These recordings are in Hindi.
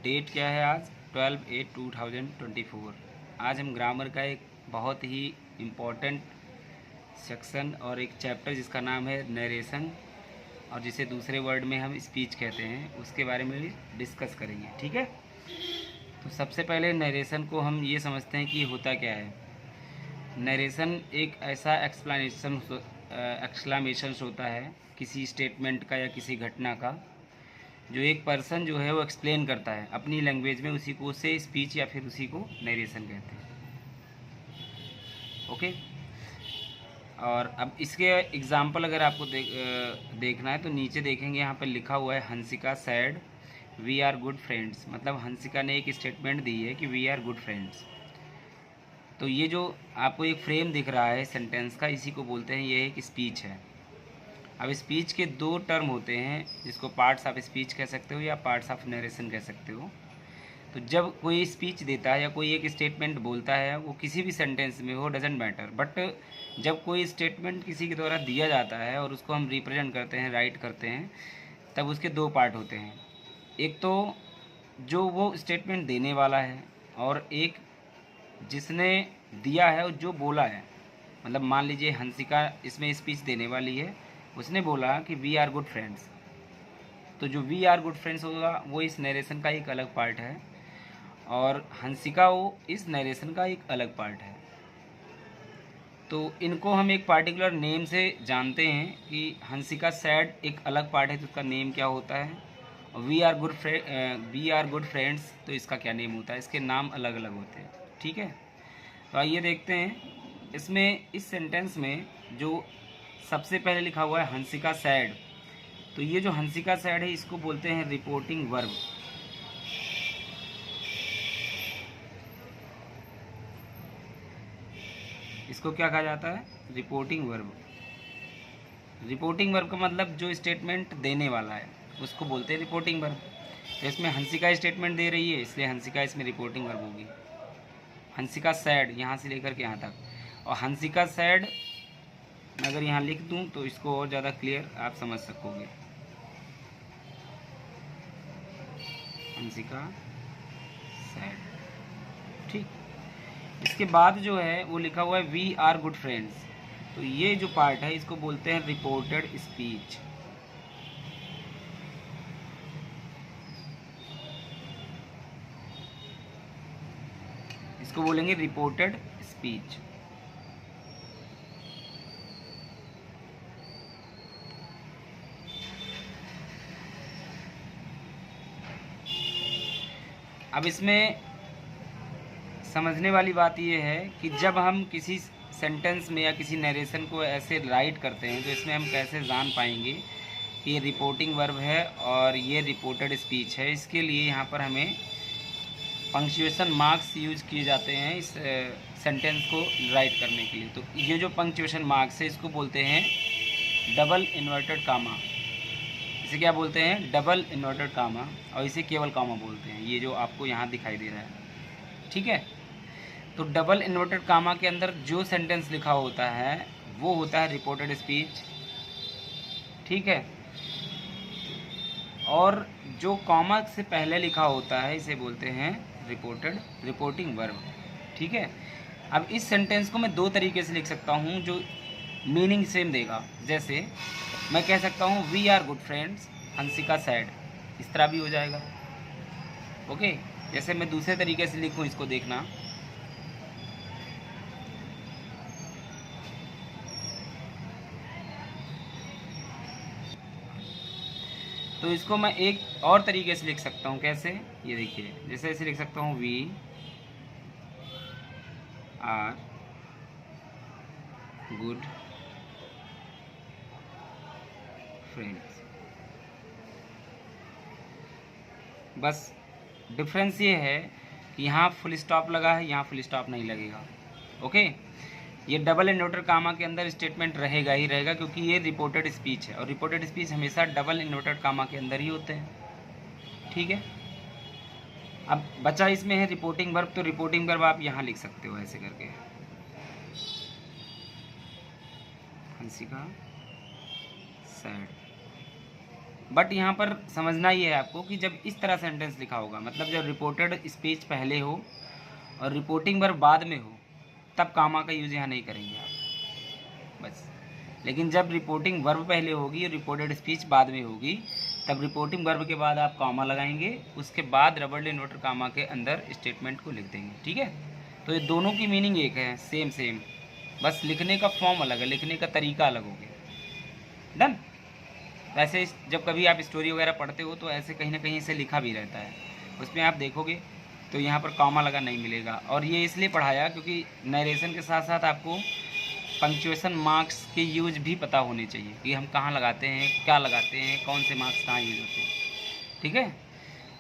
डेट क्या है आज 12/8/2024। आज हम ग्रामर का एक बहुत ही इम्पोर्टेंट सेक्शन और एक चैप्टर जिसका नाम है नरेशन और जिसे दूसरे वर्ड में हम स्पीच कहते हैं उसके बारे में डिस्कस करेंगे। ठीक है, तो सबसे पहले नरेशन को हम ये समझते हैं कि होता क्या है। नरेशन एक ऐसा एक्सक्लामेशन होता है किसी स्टेटमेंट का या किसी घटना का, जो एक पर्सन जो है वो एक्सप्लेन करता है अपनी लैंग्वेज में, उसी को उसे स्पीच या फिर उसी को नरेशन कहते हैं। ओके, और अब इसके एग्जाम्पल अगर आपको देखना है तो नीचे देखेंगे, यहाँ पर लिखा हुआ है Hansika said we are good friends. मतलब हंसिका ने एक स्टेटमेंट दी है कि वी आर गुड फ्रेंड्स। तो ये जो आपको एक फ्रेम दिख रहा है सेंटेंस का, इसी को बोलते हैं ये एक स्पीच है। अब स्पीच के दो टर्म होते हैं जिसको पार्ट्स ऑफ स्पीच कह सकते हो या पार्ट्स ऑफ नरेशन कह सकते हो। तो जब कोई स्पीच देता है या कोई एक स्टेटमेंट बोलता है, वो किसी भी सेंटेंस में हो, डजेंट मैटर, बट जब कोई स्टेटमेंट किसी के द्वारा दिया जाता है और उसको हम रिप्रेजेंट करते हैं, राइट करते हैं, तब उसके दो पार्ट होते हैं। एक तो जो वो स्टेटमेंट देने वाला है और एक जिसने दिया है और जो बोला है। मतलब मान लीजिए हंसिका इसमें स्पीच देने वाली है, उसने बोला कि वी आर गुड फ्रेंड्स, तो जो वी आर गुड फ्रेंड्स होगा वो इस नरेशन का एक अलग पार्ट है और हंसिका वो इस नरेशन का एक अलग पार्ट है। तो इनको हम एक पार्टिकुलर नेम से जानते हैं कि हंसिका सैड एक अलग पार्ट है तो उसका नेम क्या होता है, और वी आर गुड फ्रेंड्स तो इसका क्या नेम होता है। इसके नाम अलग अलग होते हैं। ठीक है, तो आइए देखते हैं इसमें इस सेंटेंस में जो सबसे पहले लिखा हुआ है हंसिका सैड, तो ये जो हंसिका सैड है इसको बोलते हैं रिपोर्टिंग वर्ब। इसको क्या कहा जाता है, रिपोर्टिंग वर्ब। रिपोर्टिंग वर्ब का मतलब जो स्टेटमेंट देने वाला है उसको बोलते हैं रिपोर्टिंग वर्ब। तो इसमें हंसिका स्टेटमेंट दे रही है इसलिए हंसिका इसमें रिपोर्टिंग वर्ब होगी। हंसिका सैड यहाँ से लेकर के यहाँ तक, और हंसिका सैड मैं अगर यहाँ लिख दूँ तो इसको और ज़्यादा क्लियर आप समझ सकोगे। हंसिका सैड, ठीक। इसके बाद जो है वो लिखा हुआ है वी आर गुड फ्रेंड्स, तो ये जो पार्ट है इसको बोलते हैं रिपोर्टेड स्पीच। इसको बोलेंगे रिपोर्टेड स्पीच। अब इसमें समझने वाली बात यह है कि जब हम किसी सेंटेंस में या किसी नरेशन को ऐसे राइट करते हैं तो इसमें हम कैसे जान पाएंगे कि ये रिपोर्टिंग वर्ब है और ये रिपोर्टेड स्पीच है। इसके लिए यहाँ पर हमें पंक्चुएशन मार्क्स यूज किए जाते हैं इस सेंटेंस को राइट करने के लिए। तो ये जो पंक्चुएशन मार्क्स है इसको बोलते हैं डबल इन्वर्टेड कामा। इसे क्या बोलते हैं, डबल इन्वर्टेड कामा, और इसे केवल कामा बोलते हैं, ये जो आपको यहाँ दिखाई दे रहा है। ठीक है, तो डबल इन्वर्टेड कामा के अंदर जो सेंटेंस लिखा होता है वो होता है रिपोर्टेड स्पीच। ठीक है, और जो कॉमा से पहले लिखा होता है इसे बोलते हैं रिपोर्टिंग वर्ब। ठीक है, अब इस सेंटेंस को मैं दो तरीके से लिख सकता हूँ जो मीनिंग सेम देगा। जैसे मैं कह सकता हूँ we are good friends Hansika said, इस तरह भी हो जाएगा। ओके, जैसे मैं दूसरे तरीके से लिखूँ इसको देखना, तो इसको मैं एक और तरीके से लिख सकता हूँ। कैसे, ये देखिए, जैसे ऐसे लिख सकता हूँ वी आर गुड फ्रेंड्स। बस डिफरेंस ये है कि यहाँ फुल स्टॉप लगा है, यहाँ फुल स्टॉप नहीं लगेगा। ओके, ये डबल इन्वर्टेड कामा के अंदर स्टेटमेंट रहेगा ही रहेगा क्योंकि ये रिपोर्टेड स्पीच है और रिपोर्टेड स्पीच हमेशा डबल इन्वर्टेड कामा के अंदर ही होते हैं। ठीक है, अब बचा इसमें है रिपोर्टिंग वर्ब, तो रिपोर्टिंग वर्ब आप यहाँ लिख सकते हो ऐसे करके, हंसिका सैड। बट यहाँ पर समझना ये है आपको कि जब इस तरह सेंटेंस लिखा होगा, मतलब जब रिपोर्टेड स्पीच पहले हो और रिपोर्टिंग वर्ब बाद में हो, तब कामा का यूज़ यहाँ नहीं करेंगे आप बस। लेकिन जब रिपोर्टिंग वर्ब पहले होगी और रिपोर्टेड स्पीच बाद में होगी, तब रिपोर्टिंग वर्ब के बाद आप कामा लगाएंगे, उसके बाद रबर इन्वर्टर कामा के अंदर स्टेटमेंट को लिख देंगे। ठीक है, तो ये दोनों की मीनिंग एक है, सेम सेम, बस लिखने का फॉर्म अलग है, लिखने का तरीका अलग हो गया। डन। वैसे जब कभी आप स्टोरी वगैरह पढ़ते हो तो ऐसे कहीं ना कहीं से लिखा भी रहता है, उसमें आप देखोगे तो यहाँ पर कॉमा लगा नहीं मिलेगा। और ये इसलिए पढ़ाया क्योंकि नरेशन के साथ साथ आपको पंक्चुएशन मार्क्स के यूज भी पता होने चाहिए कि हम कहाँ लगाते हैं, क्या लगाते हैं, कौन से मार्क्स कहाँ यूज होते हैं। ठीक है,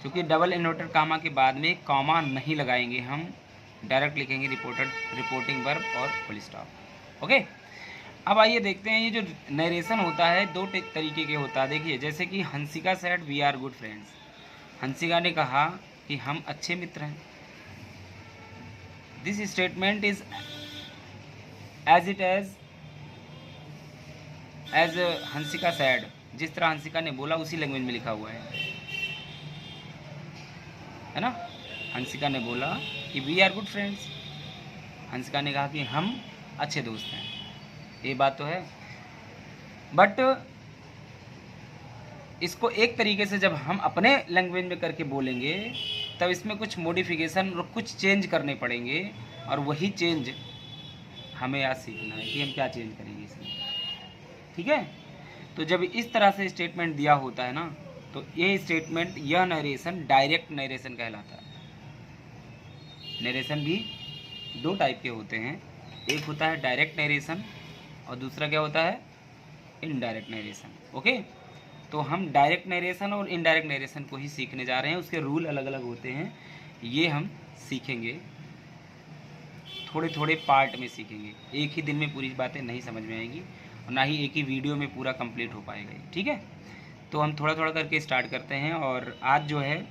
क्योंकि डबल इन्वर्टेड कामा के बाद में कॉमा नहीं लगाएंगे, हम डायरेक्ट लिखेंगे रिपोर्टिंग वर्ब और फुल स्टॉप। ओके, अब आइए देखते हैं ये जो नरेशन होता है दो तरीके के होता है। देखिए, जैसे कि Hansika said we are good friends, Hansika ने कहा कि हम अच्छे मित्र हैं। This statement is as it as Hansika said, जिस तरह हंसिका ने बोला उसी लैंग्वेज में लिखा हुआ है ना। हंसिका ने बोला कि we are good friends, Hansika ने कहा कि हम अच्छे दोस्त हैं, ये बात तो है। बट इसको एक तरीके से जब हम अपने लैंग्वेज में करके बोलेंगे तब इसमें कुछ मॉडिफिकेशन और कुछ चेंज करने पड़ेंगे, और वही चेंज हमें आज सीखना है कि हम क्या चेंज करेंगे इसमें। ठीक है, तो जब इस तरह से स्टेटमेंट दिया होता है ना, तो ये स्टेटमेंट, यह नरेशन डायरेक्ट नरेशन कहलाता है। नरेशन भी दो टाइप के होते हैं, एक होता है डायरेक्ट नरेशन और दूसरा क्या होता है, इनडायरेक्ट नरेशन। ओके, तो हम डायरेक्ट नरेशन और इनडायरेक्ट नरेशन को ही सीखने जा रहे हैं। उसके रूल अलग अलग होते हैं, ये हम सीखेंगे, थोड़े थोड़े पार्ट में सीखेंगे। एक ही दिन में पूरी बातें नहीं समझ में आएगी और ना ही एक ही वीडियो में पूरा कंप्लीट हो पाएगा। ठीक है, तो हम थोड़ा थोड़ा करके स्टार्ट करते हैं और आज जो है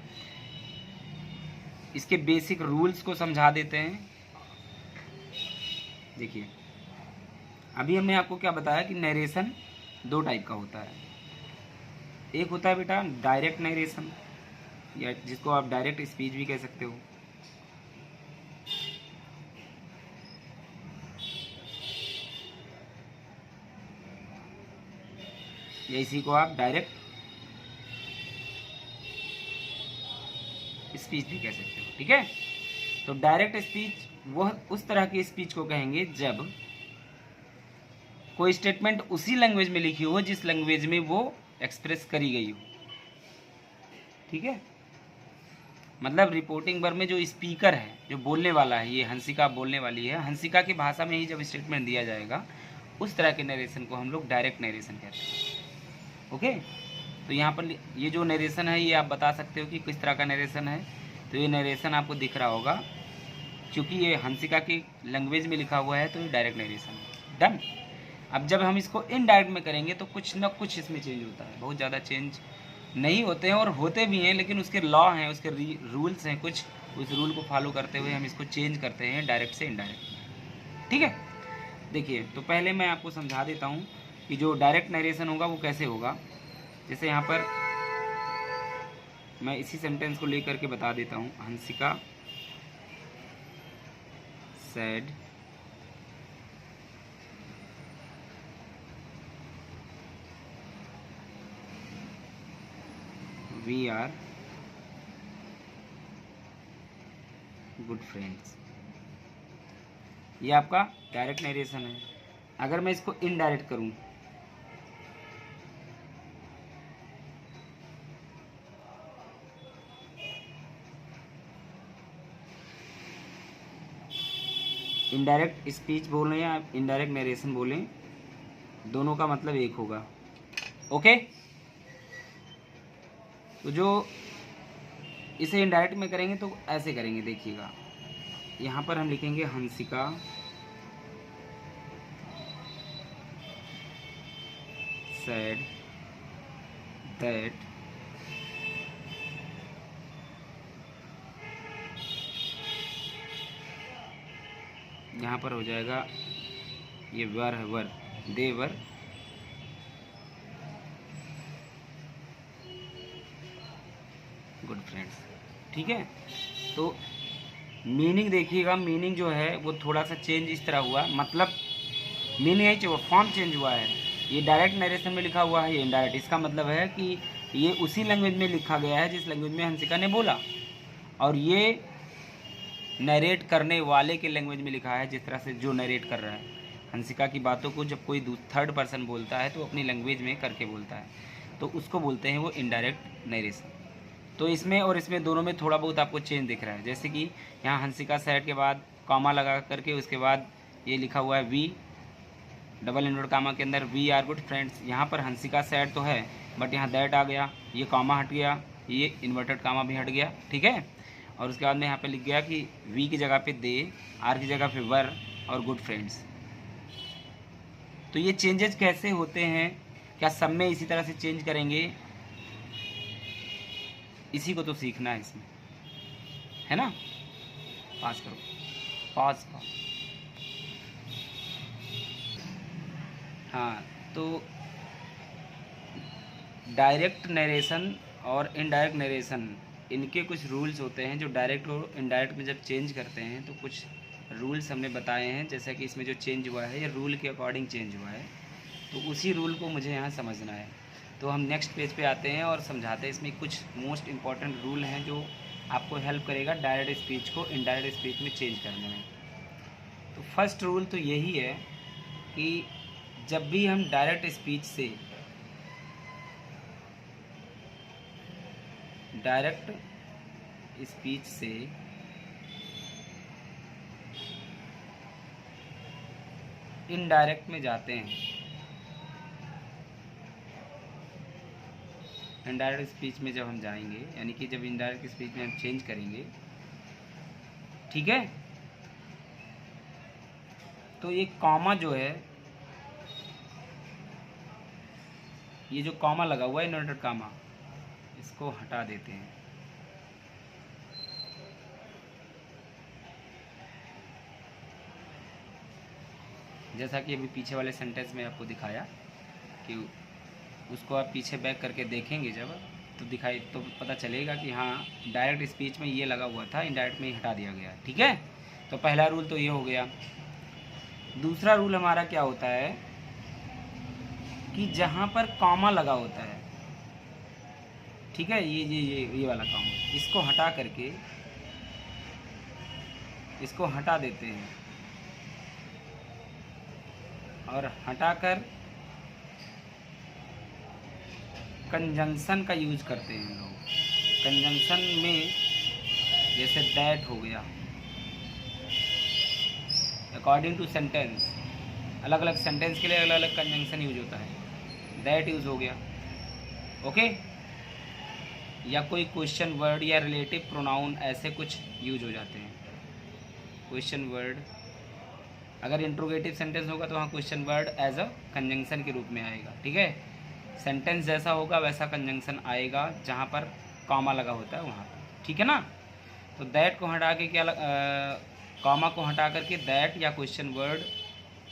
इसके बेसिक रूल्स को समझा देते हैं। देखिए, अभी हमने आपको क्या बताया कि नरेशन दो टाइप का होता है। एक होता है बेटा डायरेक्ट नरेशन, या जिसको आप डायरेक्ट स्पीच भी कह सकते हो। या इसी को आप डायरेक्ट स्पीच भी कह सकते हो। ठीक है, तो डायरेक्ट स्पीच वह उस तरह की स्पीच को कहेंगे जब कोई स्टेटमेंट उसी लैंग्वेज में लिखी हो जिस लैंग्वेज में वो एक्सप्रेस करी गई हो। ठीक है, मतलब रिपोर्टिंग वर्ब में जो स्पीकर है, जो बोलने वाला है, ये हंसिका बोलने वाली है, हंसिका की भाषा में ही जब स्टेटमेंट दिया जाएगा उस तरह के नरेशन को हम लोग डायरेक्ट नरेशन कहते हैं। ओके, तो यहाँ पर ये जो नरेशन है ये आप बता सकते हो कि किस तरह का नरेशन है। तो ये नरेशन आपको दिख रहा होगा, क्योंकि ये हंसिका की लैंग्वेज में लिखा हुआ है तो ये डायरेक्ट नरेशन है। डन। अब जब हम इसको इनडायरेक्ट में करेंगे तो कुछ ना कुछ इसमें चेंज होता है, बहुत ज़्यादा चेंज नहीं होते हैं और होते भी हैं, लेकिन उसके लॉ हैं, उसके रूल्स हैं कुछ, उस रूल को फॉलो करते हुए हम इसको चेंज करते हैं डायरेक्ट से इनडायरेक्ट। ठीक है, देखिए, तो पहले मैं आपको समझा देता हूँ कि जो डायरेक्ट नरेशन होगा वो कैसे होगा। जैसे यहाँ पर मैं इसी सेंटेंस को लेकर के बता देता हूँ, Hansika said we are good friends. ये आपका डायरेक्ट नरेशन है। अगर मैं इसको इनडायरेक्ट करूं, इनडायरेक्ट स्पीच बोलें या इनडायरेक्ट नरेशन बोलें, दोनों का मतलब एक होगा। ओके, तो जो इसे इनडायरेक्ट में करेंगे तो ऐसे करेंगे, देखिएगा, यहाँ पर हम लिखेंगे हंसिका said that यहाँ पर हो जाएगा, ये वर है, वर, दे वर फ्रेंड्स। ठीक है, तो मीनिंग देखिएगा, मीनिंग जो है वो थोड़ा सा चेंज इस तरह हुआ, मतलब मीनिंग यही चाहिए, फॉर्म चेंज हुआ है। ये डायरेक्ट नरेशन में लिखा हुआ है, ये इनडायरेक्ट। इसका मतलब है कि ये उसी लैंग्वेज में लिखा गया है जिस लैंग्वेज में हंसिका ने बोला, और ये नरेट करने वाले के लैंग्वेज में लिखा है, जिस तरह से जो नरेट कर रहा है हंसिका की बातों को। जब कोई थर्ड पर्सन बोलता है तो अपनी लैंग्वेज में करके बोलता है, तो उसको बोलते हैं वो इनडायरेक्ट नरेशन। तो इसमें और इसमें दोनों में थोड़ा बहुत आपको चेंज दिख रहा है, जैसे कि यहाँ हंसिका सैड के बाद कॉमा लगा करके उसके बाद ये लिखा हुआ है वी, डबल इन्वर्ट कामा के अंदर वी आर गुड फ्रेंड्स। यहाँ पर हंसिका सैड तो है, बट यहाँ दैट आ गया, ये कॉमा हट गया, ये इन्वर्टेड कामा भी हट गया। ठीक है, और उसके बाद में यहाँ पे लिख गया कि वी की जगह पे दे, आर की जगह पे वर, और गुड फ्रेंड्स। तो ये चेंजेस कैसे होते हैं, क्या सब में इसी तरह से चेंज करेंगे, इसी को तो सीखना है इसमें, है ना। पास करो, पास करो। हाँ, तो डायरेक्ट नरेशन और इनडायरेक्ट नरेशन, इनके कुछ रूल्स होते हैं जो डायरेक्ट और इनडायरेक्ट में जब चेंज करते हैं तो कुछ रूल्स हमने बताए हैं। जैसा कि इसमें जो चेंज हुआ है ये रूल के अकॉर्डिंग चेंज हुआ है, तो उसी रूल को मुझे यहाँ समझना है। तो हम नेक्स्ट पेज पे आते हैं और समझाते हैं। इसमें कुछ मोस्ट इम्पॉर्टेंट रूल हैं जो आपको हेल्प करेगा डायरेक्ट स्पीच को इनडायरेक्ट स्पीच में चेंज करने में। तो फर्स्ट रूल तो यही है कि जब भी हम डायरेक्ट स्पीच से इनडायरेक्ट में जाते हैं, इनडायरेक्ट स्पीच में जब हम जाएंगे, यानी कि जब इनडायरेक्ट स्पीच में हम चेंज करेंगे, ठीक है, तो ये कॉमा जो है, ये जो कॉमा लगा हुआ है इन्वर्टेड कॉमा, इसको हटा देते हैं। जैसा कि अभी पीछे वाले सेंटेंस में आपको दिखाया कि उसको आप पीछे बैक करके देखेंगे जब, तो दिखाई तो पता चलेगा कि हाँ डायरेक्ट स्पीच में ये लगा हुआ था, इनडायरेक्ट में ही हटा दिया गया। ठीक है, तो पहला रूल तो ये हो गया। दूसरा रूल हमारा क्या होता है कि जहाँ पर कॉमा लगा होता है, ठीक है, ये वाला कॉमा, इसको हटा करके इसको हटा देते हैं, और हटाकर कंजंक्शन का यूज करते हैं लोग। कंजंक्शन में जैसे दैट हो गया, अकॉर्डिंग टू सेंटेंस, अलग अलग सेंटेंस के लिए अलग अलग कंजंक्शन यूज होता है। दैट यूज हो गया, ओके, या कोई क्वेश्चन वर्ड या रिलेटिव प्रोनाउन, ऐसे कुछ यूज हो जाते हैं। क्वेश्चन वर्ड, अगर इंट्रोगेटिव सेंटेंस होगा तो वहाँ question word as a conjunction के रूप में आएगा। ठीक है, सेंटेंस जैसा होगा वैसा कंजंक्शन आएगा जहाँ पर कॉमा लगा होता है वहाँ पर। ठीक है ना, तो दैट को हटा के क्या कॉमा को हटा करके दैट या क्वेश्चन वर्ड,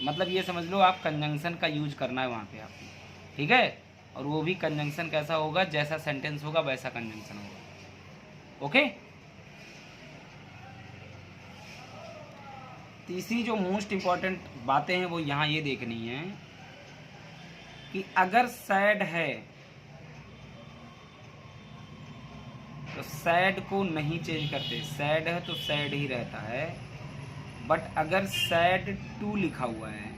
मतलब ये समझ लो आप कंजंक्शन का यूज करना है वहाँ पे आपको। ठीक है, और वो भी कंजंक्शन कैसा होगा, जैसा सेंटेंस होगा वैसा कंजंक्शन होगा। ओके, तीसरी जो मोस्ट इम्पॉर्टेंट बातें हैं वो यहाँ ये देखनी है कि अगर सैड है तो सैड को नहीं चेंज करते, सैड है तो सैड ही रहता है। बट अगर सैड टू लिखा हुआ है,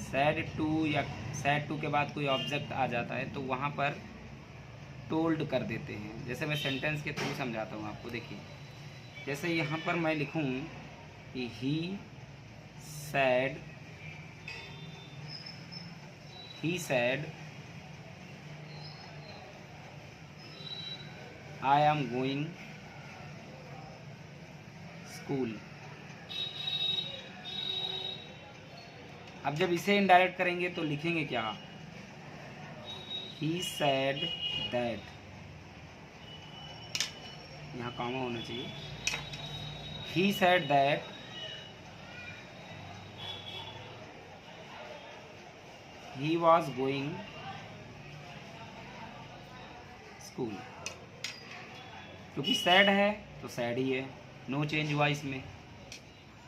सैड टू या सैड टू के बाद कोई ऑब्जेक्ट आ जाता है तो वहाँ पर टोल्ड कर देते हैं। जैसे मैं सेंटेंस के थ्रू समझाता हूँ आपको, देखिए, जैसे यहाँ पर मैं लिखूँ कि ही said I am going school। अब जब इसे इनडायरेक्ट करेंगे तो लिखेंगे क्या, he said that, यहाँ कॉमा होना चाहिए, he said that he was going school। क्योंकि सैड है तो सैड ही है, नो चेंज हुआ इसमें।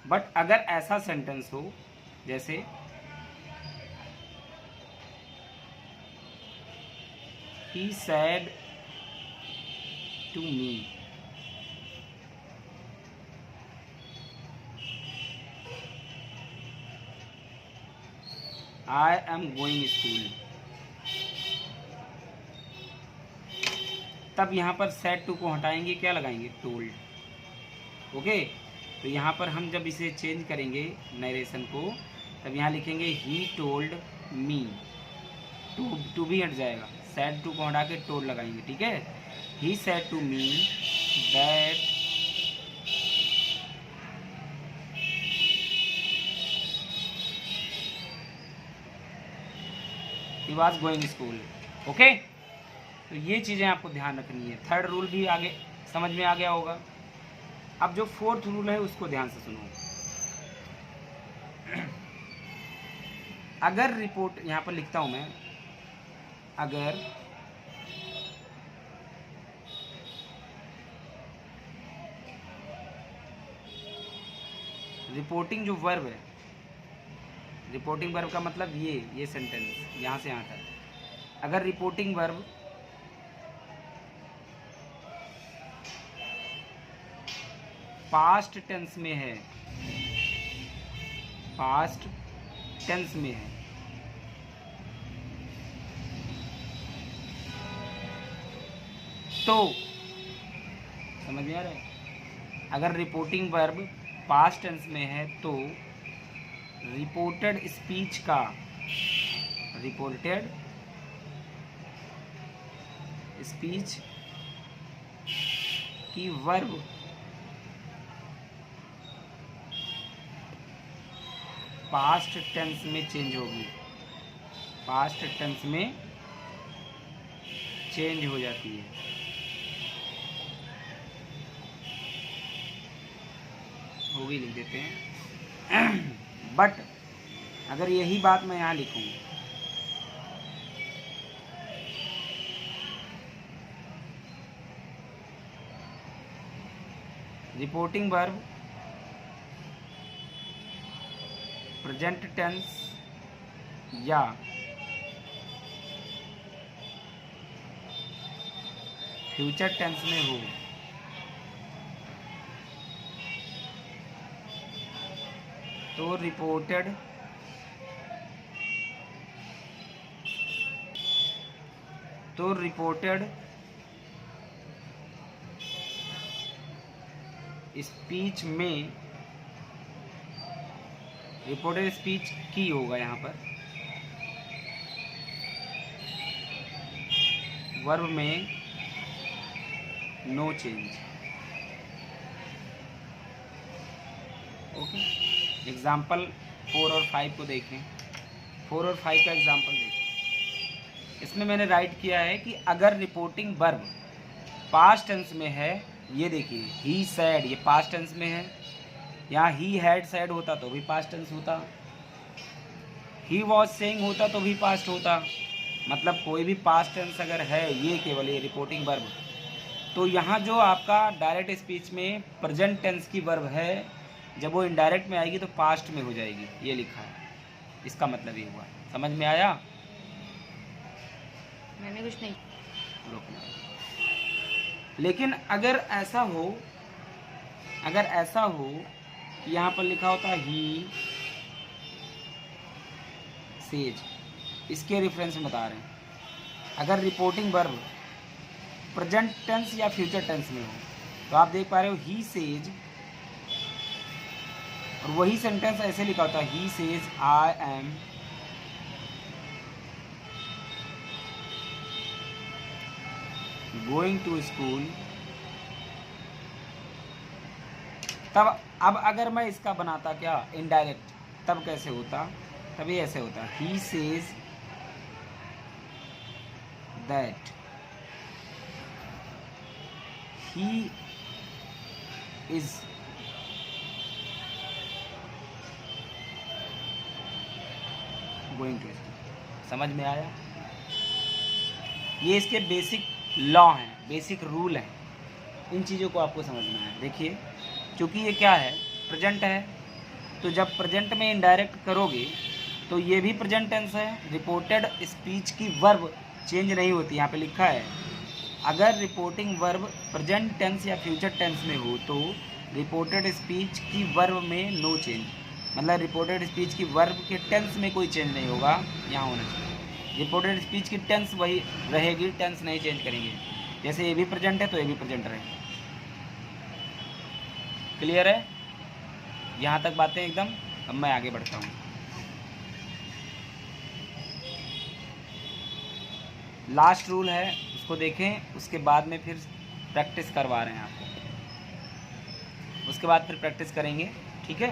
बट अगर ऐसा सेंटेंस हो जैसे he said to me, I am going school, तब यहाँ पर सैड टू को हटाएंगे, क्या लगाएंगे, टोल्ड। ओके, तो यहाँ पर हम जब इसे चेंज करेंगे नरेशन को, तब यहाँ लिखेंगे ही टोल्ड मी, टू भी हट जाएगा, सैड टू को हटा के टोल्ड लगाएंगे, ठीक है। He said to me that he was going school. Okay, तो ये चीज़ें आपको ध्यान रखनी है। थर्ड रूल भी आगे समझ में आ गया होगा। अब जो फोर्थ रूल है उसको ध्यान से सुनो। अगर रिपोर्ट, यहाँ पर लिखता हूँ मैं, अगर रिपोर्टिंग जो वर्ब है, रिपोर्टिंग वर्ब का मतलब ये सेंटेंस यहाँ से यहाँ तक, अगर रिपोर्टिंग वर्ब पास्ट टेंस में है, पास्ट टेंस में है, तो समझ में आ रहा है, अगर रिपोर्टिंग वर्ब पास्ट टेंस में है तो रिपोर्टेड स्पीच का, रिपोर्टेड स्पीच की वर्ब पास्ट टेंस में चेंज होगी, पास्ट टेंस में चेंज हो जाती है। वो भी लिख देते हैं। बट अगर यही बात मैं यहाँ लिखूँ, रिपोर्टिंग वर्ब प्रेजेंट टेंस या फ्यूचर टेंस में हो तो रिपोर्टेड स्पीच में, रिपोर्टेड स्पीच की होगा यहाँ पर, वर्ब में नो चेंज। ओके, एग्जाम्पल 4 और 5 को देखें। 4 और 5 का एग्जाम्पल देखें। इसमें मैंने राइट किया है कि अगर रिपोर्टिंग वर्ब पास्ट टेंस में है, ये देखिए ही सैड, ये पास्ट टेंस में है, यहाँ ही हैड सैड होता तो भी पास्ट टेंस होता, ही वॉज सेइंग होता तो भी पास्ट होता, मतलब कोई भी पास्ट टेंस अगर है, ये केवल ये रिपोर्टिंग वर्ब, तो यहाँ जो आपका डायरेक्ट स्पीच में प्रेजेंट टेंस की वर्ब है, जब वो इनडायरेक्ट में आएगी तो पास्ट में हो जाएगी, ये लिखा है। इसका मतलब ये हुआ, समझ में आया? मैंने कुछ नहीं रोकना। लेकिन अगर ऐसा हो, कि यहाँ पर लिखा होता ही सेज, इसके रेफरेंस में बता रहे हैं, अगर रिपोर्टिंग वर्ब प्रेजेंट टेंस या फ्यूचर टेंस में हो, तो आप देख पा रहे हो ही सेज, और वही सेंटेंस ऐसे लिखा होता है, he says I am going to school. तब अब अगर मैं इसका बनाता क्या इनडायरेक्ट, तब कैसे होता, तभी ऐसे होता, he says that he is going to school. समझ में आया? ये इसके बेसिक लॉ हैं, बेसिक रूल हैं। इन चीज़ों को आपको समझना है। देखिए, क्योंकि ये क्या है, प्रेजेंट है, तो जब प्रेजेंट में इनडायरेक्ट करोगे तो ये भी प्रेजेंट टेंस है। रिपोर्टेड स्पीच की वर्ब चेंज नहीं होती, यहाँ पे लिखा है अगर रिपोर्टिंग वर्ब प्रेजेंट टेंस या फ्यूचर टेंस में हो तो रिपोर्टेड स्पीच की वर्ब में नो चेंज, मतलब रिपोर्टेड स्पीच की वर्ब के टेंस में कोई चेंज नहीं होगा, यहाँ होना चाहिए। रिपोर्टेड स्पीच की टेंस वही रहेगी, टेंस नहीं चेंज करेंगे। जैसे ये भी प्रेजेंट है तो ये भी प्रेजेंट रहेगा। क्लियर है यहाँ तक बातें एकदम? अब मैं आगे बढ़ता हूँ। लास्ट रूल है, उसको देखें, उसके बाद में फिर प्रैक्टिस करवा रहे हैं आपको, उसके बाद फिर प्रैक्टिस करेंगे, ठीक है।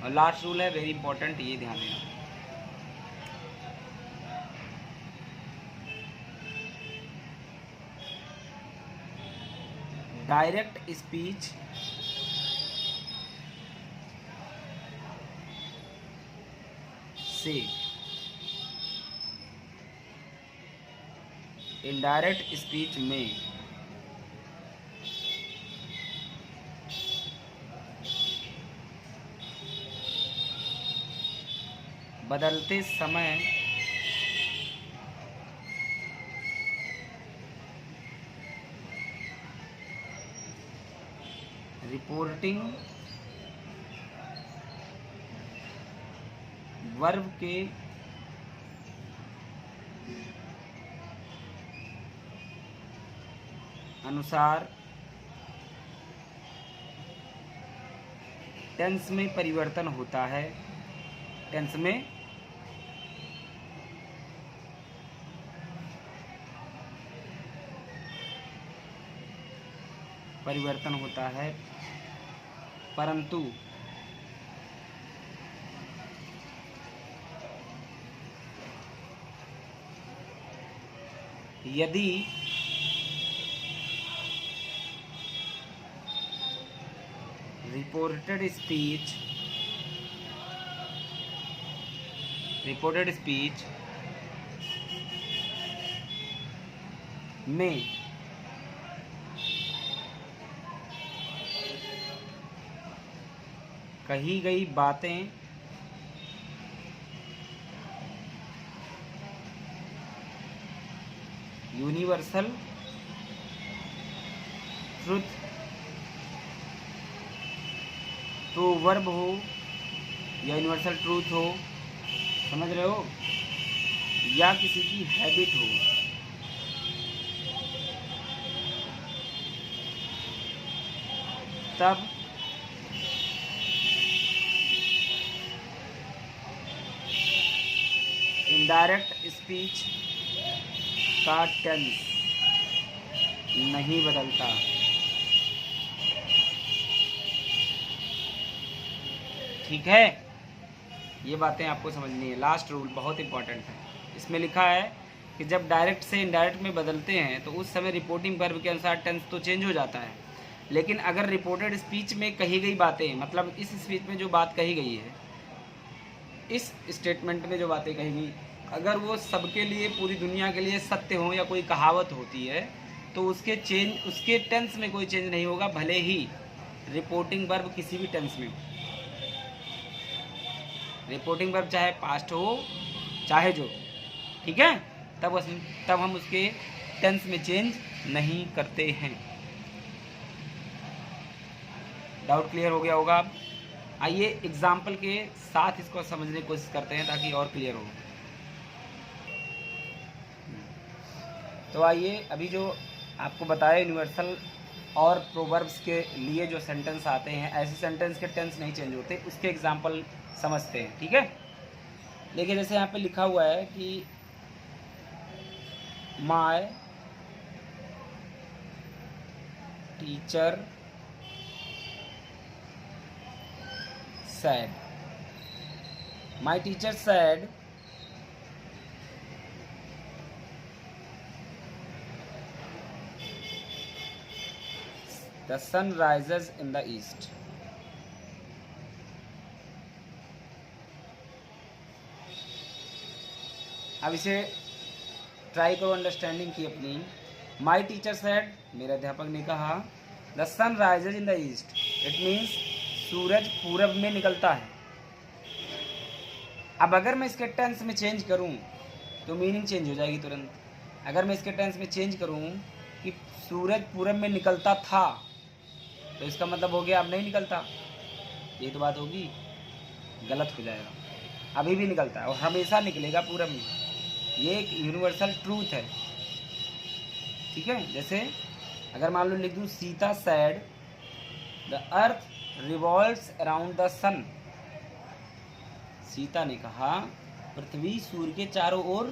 और लास्ट रूल है वेरी इंपॉर्टेंट, ये ध्यान देना। डायरेक्ट स्पीच से इनडायरेक्ट स्पीच में बदलते समय रिपोर्टिंग वर्ब के अनुसार टेंस में परिवर्तन होता है, टेंस में परिवर्तन होता है, परंतु यदि रिपोर्टेड स्पीच में कही गई बातें यूनिवर्सल ट्रुथ तो वर्ब हो या यूनिवर्सल ट्रूथ हो, समझ रहे हो, या किसी की हैबिट हो, तब इनडायरेक्ट स्पीच का टेंस नहीं बदलता। ठीक है, ये बातें आपको समझनी है। लास्ट रूल बहुत इंपॉर्टेंट है, इसमें लिखा है कि जब डायरेक्ट से इनडायरेक्ट में बदलते हैं तो उस समय रिपोर्टिंग वर्ब के अनुसार टेंस तो चेंज हो जाता है, लेकिन अगर रिपोर्टेड स्पीच में कही गई बातें, मतलब इस स्पीच में जो बात कही गई है, इस स्टेटमेंट में जो बातें कही गई, अगर वो सबके लिए, पूरी दुनिया के लिए सत्य हो या कोई कहावत होती है, तो उसके टेंस में कोई चेंज नहीं होगा, भले ही रिपोर्टिंग वर्ब किसी भी टेंस में हो। रिपोर्टिंग वर्ब चाहे पास्ट हो चाहे जो, ठीक है, तब हम उसके टेंस में चेंज नहीं करते हैं। डाउट क्लियर हो गया होगा? अब आइए एग्जाम्पल के साथ इसको समझने की कोशिश करते हैं ताकि और क्लियर हो। तो आइए, अभी जो आपको बताया यूनिवर्सल और प्रोवर्ब्स के लिए जो सेंटेंस आते हैं, ऐसे सेंटेंस के टेंस नहीं चेंज होते, उसके एग्जाम्पल समझते हैं, ठीक है। देखिए, जैसे यहाँ पे लिखा हुआ है कि my teacher said, my teacher said the sun rises in the east. अब इसे ट्राई करो अंडरस्टैंडिंग की अपनी। माई टीचर सेड, मेरे अध्यापक ने कहा, the sun rises in the east, it means सूरज पूरब में निकलता है। अब अगर मैं इसके टेंस में चेंज करूं तो मीनिंग चेंज हो जाएगी तुरंत। अगर मैं इसके टेंस में चेंज करूं कि सूरज पूरब में निकलता था, तो इसका मतलब हो गया अब नहीं निकलता, ये तो बात होगी, गलत हो जाएगा। अभी भी निकलता है और हमेशा निकलेगा पूरब में, ये एक यूनिवर्सल ट्रूथ है। ठीक है, जैसे अगर मान लो लिख दूँ Sita said the earth revolves around the sun, Sita ने कहा पृथ्वी सूर्य के चारों ओर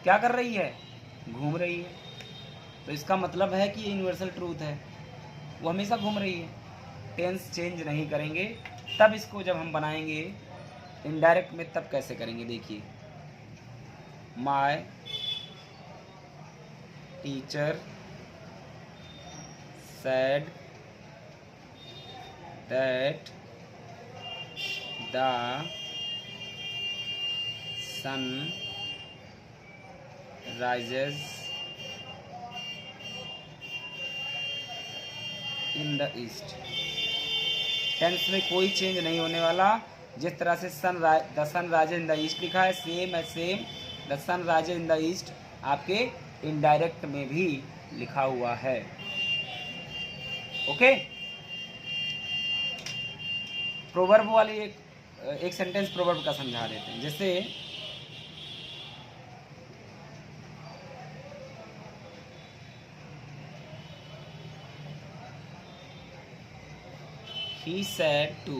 क्या कर रही है, घूम रही है। तो इसका मतलब है कि ये यूनिवर्सल ट्रूथ है, वो हमेशा घूम रही है। टेंस चेंज नहीं करेंगे। तब इसको जब हम बनाएंगे इनडायरेक्ट में, तब कैसे करेंगे देखिए, my teacher said that the sun rises in the east। Tense में कोई चेंज नहीं होने वाला। जिस तरह से the sun rises in the east लिखा है, सेम है same the sun rises in the east आपके इनडायरेक्ट में भी लिखा हुआ है। ओके, प्रोवर्ब वाली एक सेंटेंस प्रोवर्ब का समझा देते हैं। जैसे he said to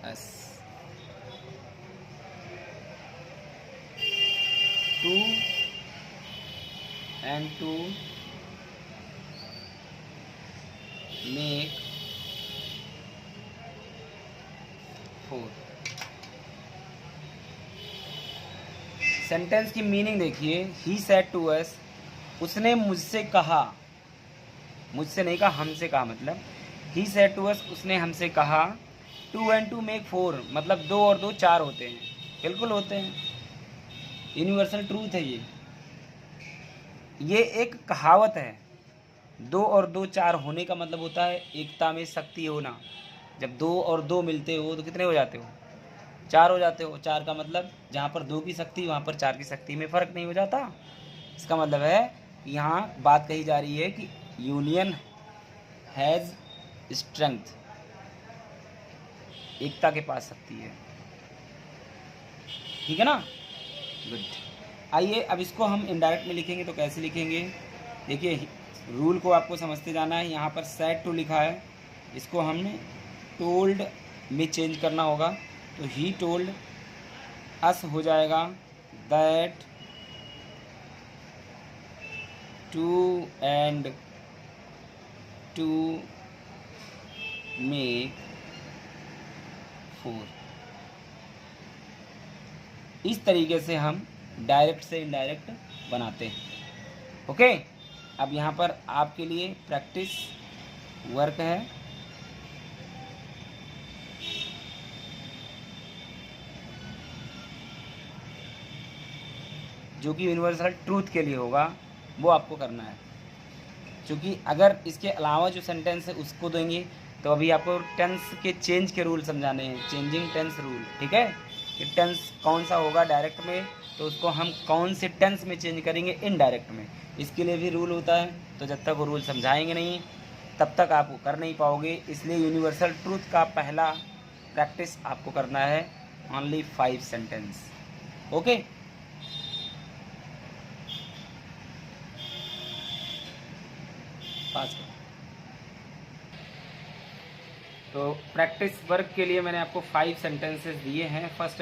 us, two and two make four. Sentence की मीनिंग देखिए, ही सेड टू अस, उसने मुझसे कहा, मुझसे नहीं कहा हमसे कहा, मतलब ही सेड टू अस, उसने हमसे कहा, two and two make four, मतलब दो और दो चार होते हैं। बिल्कुल होते हैं, यूनिवर्सल ट्रूथ है ये एक कहावत है। दो और दो चार होने का मतलब होता है एकता में शक्ति होना। जब दो और दो मिलते हो तो कितने हो जाते हो, चार हो जाते हो। चार का मतलब जहाँ पर दो की शक्ति वहाँ पर चार की शक्ति में फ़र्क नहीं हो जाता। इसका मतलब है यहाँ बात कही जा रही है कि यूनियन हैज़ स्ट्रेंथ, एकता के पास शक्ति है। ठीक है ना, गुड। आइए अब इसको हम इनडायरेक्ट में लिखेंगे तो कैसे लिखेंगे, देखिए रूल को आपको समझते जाना है। यहाँ पर सेड टू लिखा है, इसको हमने टोल्ड में चेंज करना होगा, तो ही टोल्ड अस हो जाएगा that two and two make four. इस तरीके से हम डायरेक्ट से इनडायरेक्ट बनाते हैं। ओके, अब यहाँ पर आपके लिए प्रैक्टिस वर्क है। जो कि यूनिवर्सल ट्रूथ के लिए होगा, वो आपको करना है। क्योंकि अगर इसके अलावा जो सेंटेंस है उसको देंगे तो अभी आपको टेंस के चेंज के रूल समझाने हैं, चेंजिंग टेंस रूल। ठीक है, कि टेंस कौन सा होगा डायरेक्ट में, तो उसको हम कौन से टेंस में चेंज करेंगे इनडायरेक्ट में, इसके लिए भी रूल होता है। तो जब तक वो रूल समझाएंगे नहीं तब तक आप वो कर नहीं पाओगे। इसलिए यूनिवर्सल ट्रूथ का पहला प्रैक्टिस आपको करना है ओनली 5 सेंटेंस। ओके, पास करो। तो प्रैक्टिस वर्क के लिए मैंने आपको 5 सेंटेंसेस दिए हैं। फर्स्ट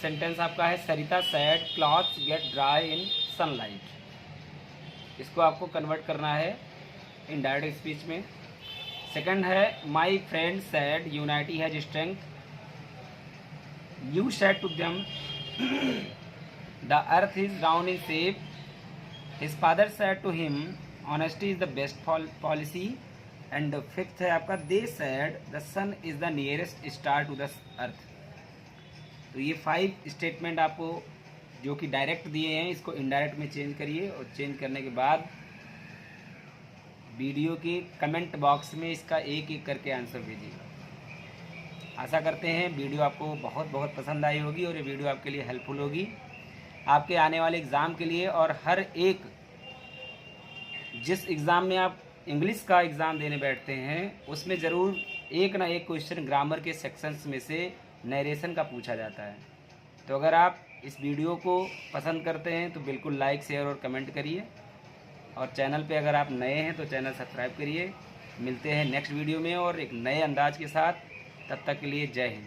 सेंटेंस आपका है Sarita said clothes get dry in sunlight. इसको आपको कन्वर्ट करना है इनडायरेक्ट स्पीच में। सेकंड है my friend said unity has strength, you said to them the earth is round in shape, his father said to him honesty is the best policy. And fifth है आपका they said the sun is the nearest star to the earth. तो ये 5 स्टेटमेंट आपको जो कि डायरेक्ट दिए हैं, इसको इनडायरेक्ट में चेंज करिए और चेंज करने के बाद वीडियो के कमेंट बॉक्स में इसका एक एक करके आंसर भेजिएगा। आशा करते हैं वीडियो आपको बहुत बहुत पसंद आई होगी और ये वीडियो आपके लिए हेल्पफुल होगी आपके आने वाले एग्ज़ाम के लिए। और हर एक जिस एग्ज़ाम में आप इंग्लिश का एग्ज़ाम देने बैठते हैं उसमें ज़रूर एक ना एक क्वेश्चन ग्रामर के सेक्शंस में से नरेशन का पूछा जाता है। तो अगर आप इस वीडियो को पसंद करते हैं तो बिल्कुल लाइक, शेयर और कमेंट करिए। और चैनल पे अगर आप नए हैं तो चैनल सब्सक्राइब करिए। मिलते हैं नेक्स्ट वीडियो में और एक नए अंदाज के साथ। तब तक के लिए जय हिंद।